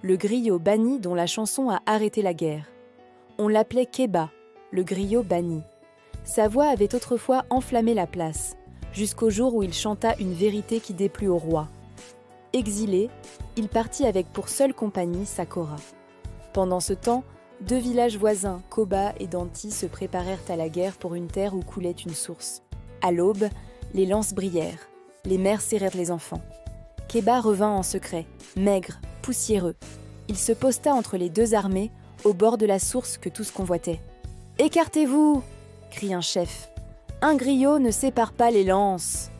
le griot banni dont la chanson a arrêté la guerre. On l'appelait Keba, le griot banni. Sa voix avait autrefois enflammé la place, jusqu'au jour où il chanta une vérité qui déplut au roi. Exilé, il partit avec pour seule compagnie Sakora. Pendant ce temps, 2 villages voisins, Koba et Danti, se préparèrent à la guerre pour une terre où coulait une source. À l'aube, les lances brillèrent, les mères serrèrent les enfants. Keba revint en secret, maigre, poussiéreux. Il se posta entre les 2 armées, au bord de la source que tous convoitaient. « Écartez-vous » crie un chef. « Un griot ne sépare pas les lances !»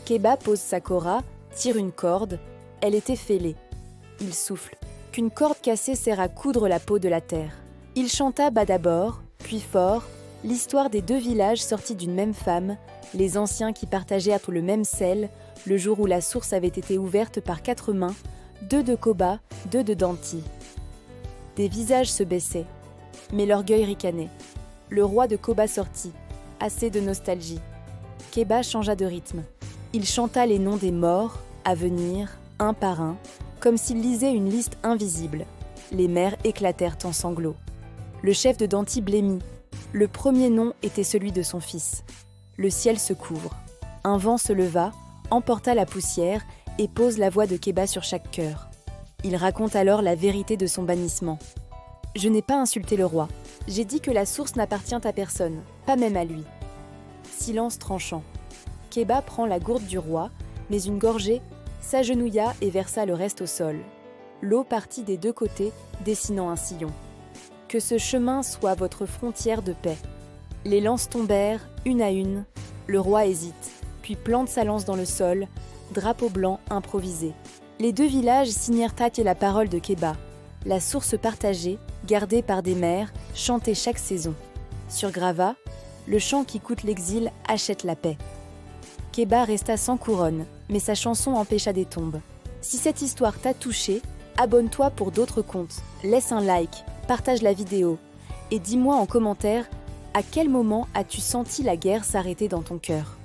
Keba pose Sakora, tire une corde, elle était fêlée. Il souffle, qu'une corde cassée sert à coudre la peau de la terre. Il chanta bas d'abord, puis fort, l'histoire des 2 villages sortis d'une même femme, les anciens qui partagèrent le même sel, le jour où la source avait été ouverte par 4 mains, 2 de Koba, 2 de Danti. Des visages se baissaient, mais l'orgueil ricanait. Le roi de Koba sortit, assez de nostalgie. Keba changea de rythme. Il chanta les noms des morts, à venir, un par un, comme s'il lisait une liste invisible. Les mères éclatèrent en sanglots. Le chef de Danti blêmit. Le premier nom était celui de son fils. Le ciel se couvre. Un vent se leva, emporta la poussière et pose la voix de Keba sur chaque cœur. Il raconte alors la vérité de son bannissement. « Je n'ai pas insulté le roi. J'ai dit que la source n'appartient à personne, pas même à lui. » Silence tranchant. Keba prend la gourde du roi, mais une gorgée, s'agenouilla et versa le reste au sol. L'eau partit des 2 côtés, dessinant un sillon. « Que ce chemin soit votre frontière de paix. » Les lances tombèrent, une à une. Le roi hésite, puis plante sa lance dans le sol, drapeau blanc improvisé. Les 2 villages signèrent acte la parole de Keba. La source partagée, gardée par des mères, chantée chaque saison. Sur Grava, le chant qui coûte l'exil achète la paix. Keba resta sans couronne, mais sa chanson empêcha des tombes. Si cette histoire t'a touché, abonne-toi pour d'autres contes, laisse un like, partage la vidéo et dis-moi en commentaire à quel moment as-tu senti la guerre s'arrêter dans ton cœur.